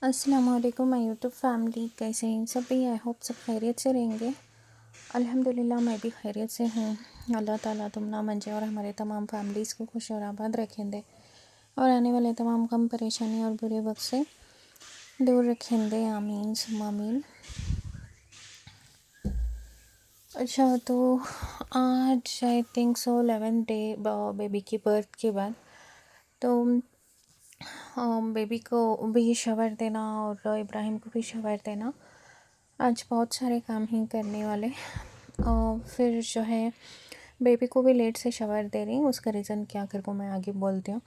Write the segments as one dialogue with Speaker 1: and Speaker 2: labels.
Speaker 1: अस्सलाम वालेकुम my YouTube family, कैसे हैं सभी। आई होप सब खैरियत से रहेंगे। अल्हम्दुलिल्लाह मैं भी खैरियत से हूँ। अल्लाह ताला तुम ना मंजे और हमारे तमाम फैमिलीज़ को खुश और आबाद रखें दे और आने वाले तमाम गम परेशानी और बुरे वक्त से दूर रखें दे। आमीन सुम्मा आमीन। अच्छा, तो आज I think so 11 day baby की बर्थ के बाद तो बेबी को भी शवर देना और इब्राहिम को भी शवर देना, आज बहुत सारे काम ही करने वाले। फिर जो है बेबी को भी लेट से शवर दे रही हूँ, उसका रीज़न क्या कर को मैं आगे बोलती हूँ।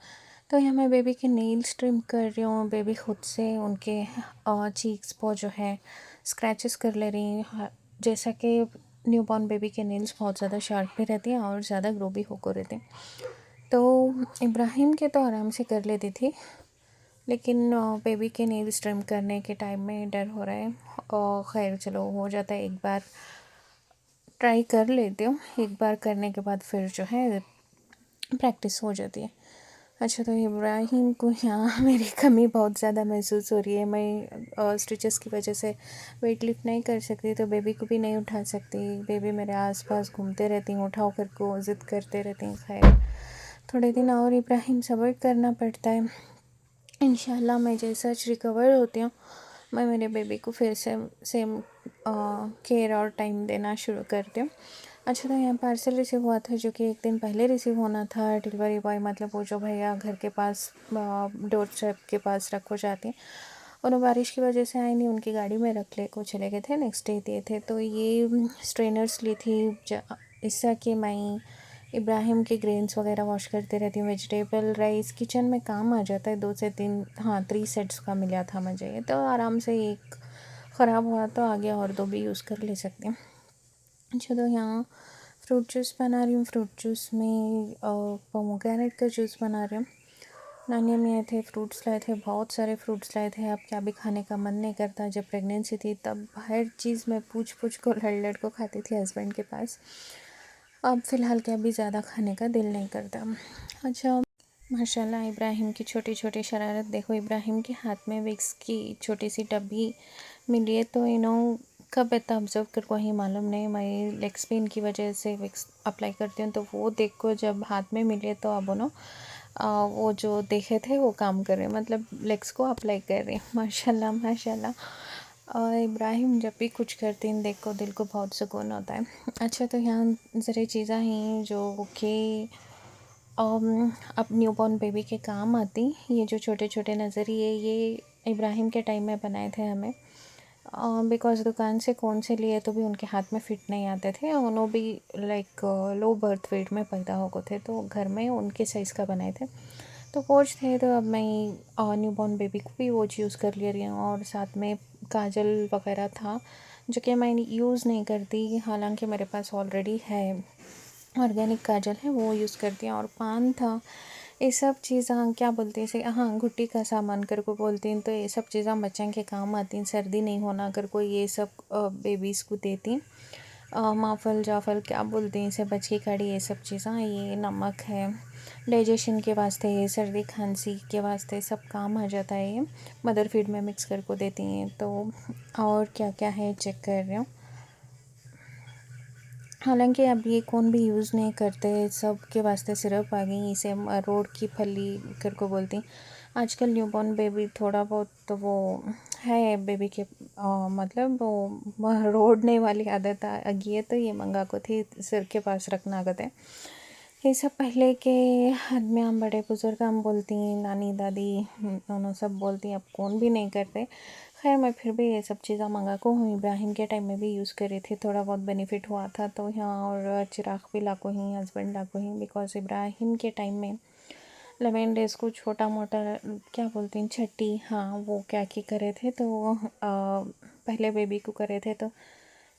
Speaker 1: तो यहाँ मैं बेबी के नेल्स ट्रिम कर रही हूँ। बेबी खुद से उनके चीक्स पर जो है स्क्रैचेस कर ले रही हैं, जैसा कि न्यूबॉर्न बेबी के नेल्स बहुत ज़्यादा शार्प भी रहती हैं और ज़्यादा ग्रो भी होकर रहते हैं। तो इब्राहिम के तो आराम से कर लेती थी, लेकिन बेबी के नेल्स ट्रिम करने के टाइम में डर हो रहा है। और खैर चलो हो जाता है, एक बार ट्राई कर लेती हूँ। एक बार करने के बाद फिर जो है प्रैक्टिस हो जाती है। अच्छा, तो इब्राहिम को यहाँ मेरी कमी बहुत ज़्यादा महसूस हो रही है। मैं स्टिचेस की वजह से वेट लिफ्ट नहीं कर सकती, तो बेबी को भी नहीं उठा सकती। बेबी मेरे आसपास घूमते रहती हैं, उठाओ करके ज़िद करते रहती हैं। खैर थोड़े दिन और इब्राहिम सब्र करना पड़ता है। इंशाल्लाह मैं जैसा रिकवर होती हूँ, मैं मेरे बेबी को फिर से सेम केयर और टाइम देना शुरू करती हूँ। अच्छा, तो यहाँ पार्सल रिसीव हुआ था, जो कि एक दिन पहले रिसीव होना था। डिलीवरी बॉय मतलब वो जो भैया घर के पास डोर स्टेप के पास रखो जाते हैं, उन्होंने बारिश की वजह से आए नहीं, उनकी गाड़ी में रख ले को चले गए थे, नेक्स्ट डे दिए थे। तो ये स्ट्रेनर्स ली थी इससे कि मैं इब्राहिम के ग्रेन्स वगैरह वॉश करते रहती हूँ। वेजिटेबल राइस किचन में काम आ जाता है। 2 से 3 हाँ 3 सेट्स का मिला था मुझे ये, तो आराम से एक ख़राब हुआ तो आगे और 2 भी यूज़ कर ले सकते हैं। अच्छा, तो यहाँ फ्रूट जूस बना रही हूँ। फ्रूट जूस में पोमोग्रेनेट का जूस बना रही हूँ। नानी अम्मी आए थे, फ्रूट्स लाए थे, बहुत सारे फ्रूट्स लाए थे। अब क्या भी खाने का मन नहीं करता। जब प्रेगनेंसी थी तब हर चीज़ में पूछ पूछ को लड़ लड़ को खाती थी हस्बैंड के पास। अब फ़िलहाल क्या भी ज़्यादा खाने का दिल नहीं करता। अच्छा, माशाल्लाह इब्राहिम की छोटी छोटी शरारत देखो। इब्राहिम के हाथ में विक्स की छोटी सी डब्बी मिली है, तो कब इतना ऑब्जर्व कर को ही मालूम नहीं। मैं लेग स्पिन की वजह से विक्स अप्लाई करती हूँ, तो वो देख को जब हाथ में मिले तो अब वो जो देखे थे वो काम कर रहे, मतलब लेग्स को अप्लाई कर रहे। माशाल्लाह माशाल्लाह। और इब्राहिम जब भी कुछ करते हैं देख को दिल को बहुत सुकून होता है। अच्छा, तो यहाँ ज़रा चीज़ें हैं जो कि अब न्यूबॉर्न बेबी के काम आती। ये जो छोटे छोटे नज़रिए ये इब्राहिम के टाइम में बनाए थे हमें, बिकॉज़ दुकान से कौन से लिए तो भी उनके हाथ में फ़िट नहीं आते थे। उन्होंने भी लाइक लो बर्थ वेट में पैदा हो गए थे, तो घर में उनके साइज़ का बनाए थे। तो वॉच थे, तो अब मैं न्यूबॉर्न बेबी को भी वॉच यूज़ कर ले रही हूँ। और साथ में काजल वगैरह था, जो कि मैं यूज़ नहीं करती, हालांकि मेरे पास ऑलरेडी है ऑर्गेनिक काजल है, वो यूज़ करती हैं। और पान था, ये सब चीज़ हाँ क्या बोलते हैं इसे, हाँ घुट्टी का सामान कर को बोलती हैं। तो ये सब चीज़ें बच्चों के काम आती हैं। सर्दी नहीं होना अगर कोई ये सब बेबीज़ को देती। माफल जाफल क्या बोलते हैं इसे, बच की कड़ी, ये सब चीज़ें। ये नमक है डाइजेशन के वास्ते, ये सर्दी खांसी के वास्ते सब काम आ जाता है। ये मदर फीड में मिक्स कर को देती हैं। तो और क्या क्या है चेक कर रही हूँ। हालांकि अब ये कौन भी यूज़ नहीं करते, सब के वास्ते सिर्फ आ गई। इसे रोड की फली कर को बोलती। आजकल न्यूबॉर्न बेबी थोड़ा बहुत तो वो है बेबी के मतलब वो रोडने वाली आदत आ गई है, तो ये मंगा को थी सिर के पास रखना आदत है। ये सब पहले के आदमी हम बड़े बुज़ुर्ग हम बोलती हैं, नानी दादी दोनों सब बोलती हैं, अब कौन भी नहीं करते। खैर मैं फिर भी ये सब चीज़ें मंगा को हूँ। इब्राहिम के टाइम में भी यूज़ करी थी, थोड़ा बहुत बेनिफिट हुआ था। तो यहाँ और चिराग भी लाको ही, हस्बैंड लाको ही, बिकॉज इब्राहिम के टाइम में 11 डेज़ को छोटा मोटा क्या बोलते हैं छठी, हाँ वो क्या की करे थे। तो पहले बेबी को करे थे, तो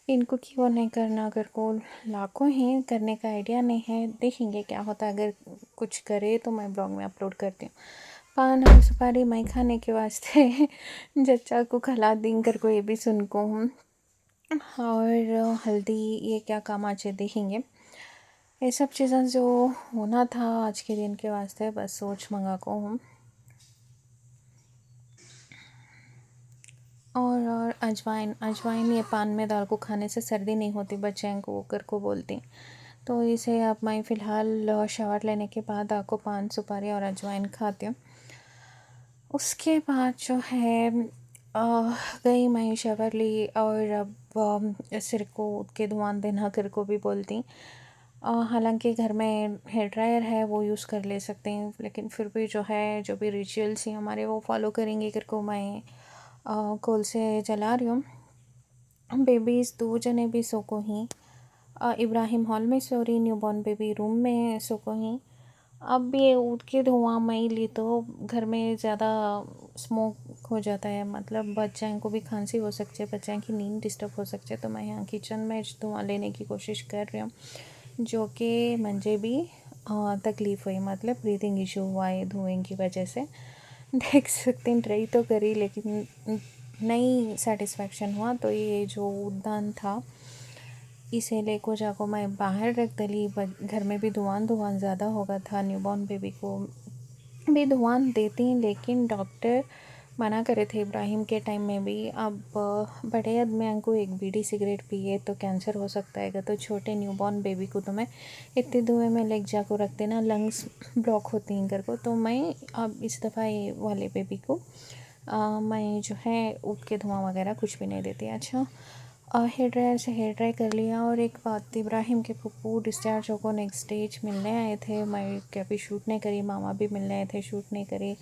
Speaker 1: इनको क्यों नहीं करना। अगर को लाखों ही करने का आइडिया नहीं है, देखेंगे क्या होता है। अगर कुछ करे तो मैं ब्लॉग में अपलोड करती हूँ। पान और सुपारी मैं खाने के वास्ते जच्चा को खिला दी कर को, ये भी सुन को हूँ। और हल्दी ये क्या काम आचे देखेंगे। ये सब चीज़ें जो होना था आज के दिन के वास्ते, बस सोच मंगा को हूँ। अजवाइन अजवाइन ये पान में दाल को खाने से सर्दी नहीं होती, बच्चे को कर को बोलती। तो इसे अब मैं फ़िलहाल शावर लेने के बाद आपको पान सुपारी और अजवाइन खाती हूँ। उसके बाद जो है गई मैं शावर ली और अब सिर को के धुआं देना कर को भी बोलती। हालांकि घर में हेयर ड्रायर है वो यूज़ कर ले सकते हैं, लेकिन फिर भी जो है जो भी रिचुअल्स ही हमारे वो फॉलो करेंगे कर को मैं कोल से जला रही हूँ। बेबीज़ दो जने भी सो को ही इब्राहिम हॉल में सो रही, न्यूबॉर्न बेबी रूम में सो को ही। अब ये ऊद के धुआं मैं ली तो घर में ज़्यादा स्मोक हो जाता है, मतलब बच्चों को भी खांसी हो सकती है, बच्चों की नींद डिस्टर्ब हो सकती है। तो मैं यहाँ किचन में धुआं लेने की कोशिश कर रही हूँ, जो कि मुझे भी तकलीफ़ हुई, मतलब ब्रीथिंग इशू हुआ है धुएं की वजह से। देख सकते हैं ट्राई तो करी लेकिन नहीं सेटिस्फेक्शन हुआ। तो ये जो उद्यान था इसे लेको जाको मैं बाहर रख दली। घर में भी धुआं ज़्यादा होगा था, न्यूबॉर्न बेबी को भी धुआं देती, लेकिन डॉक्टर मना करे थे इब्राहिम के टाइम में भी। अब बड़े आदमी को एक बीड़ी सिगरेट पिए तो कैंसर हो सकता है, तो छोटे न्यूबॉर्न बेबी को तो मैं इतने धुएं में लेक जाको रख देना, लंग्स ब्लॉक होती हैं कर को। तो मैं अब इस दफ़ा ये वाले बेबी को मैं जो है ऊद के धुआं वगैरह कुछ भी नहीं देती। अच्छा, हेयर ड्रायर से हेयर ड्राई कर लिया। और एक बात, इब्राहिम के पप्पू डिस्चार्ज होकर नेक्स्ट डेज मिलने आए थे, मैं क्या भी शूट नहीं करी, मामा भी मिलने आए थे, शूट नहीं करी,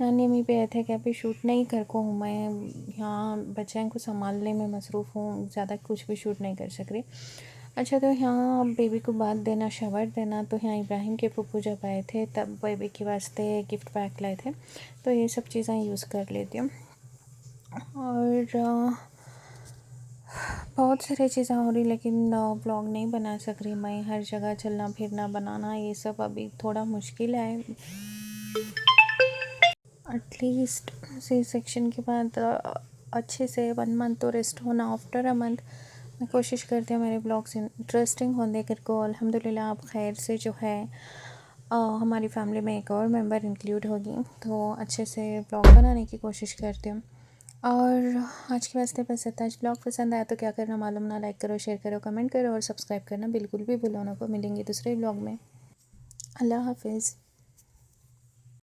Speaker 1: नानी अम्मी पे आए थे, क्या भी शूट नहीं कर को हूँ। मैं यहाँ बच्चों को संभालने में मसरूफ़ हूँ, ज़्यादा कुछ भी शूट नहीं कर सक रही। अच्छा, तो यहाँ बेबी को बात देना, शावर देना, तो यहाँ इब्राहिम के पप्पू जब आए थे तब बेबी के वास्ते गिफ्ट पैक लाए थे, तो ये सब चीज़ें यूज़ कर लेती हूँ। और बहुत सारी चीज़ें हो रही, लेकिन ब्लॉग नहीं बना सक रही मैं। हर जगह चलना फिरना बनाना ये सब अभी थोड़ा मुश्किल है। एटलीस्ट सी सेक्शन के बाद अच्छे से 1 मंथ तो रेस्ट होना। आफ्टर अ मंथ मैं कोशिश करती हूँ मेरे ब्लॉग्स इंटरेस्टिंग होने कर को। अल्हम्दुलिल्लाह आप खैर से जो है हमारी फैमिली में एक और मेंबर इंक्लूड होगी, तो अच्छे से ब्लॉग बनाने की कोशिश करती हूँ। और आज के वास्ते बस इतना। आज ब्लॉग पसंद आया तो क्या करना मालूम ना, लाइक करो, शेयर करो, कमेंट करो और सब्सक्राइब करना बिल्कुल भी भूलो ना। को मिलेंगे दूसरे ब्लॉग में। अल्लाह हाफिज़।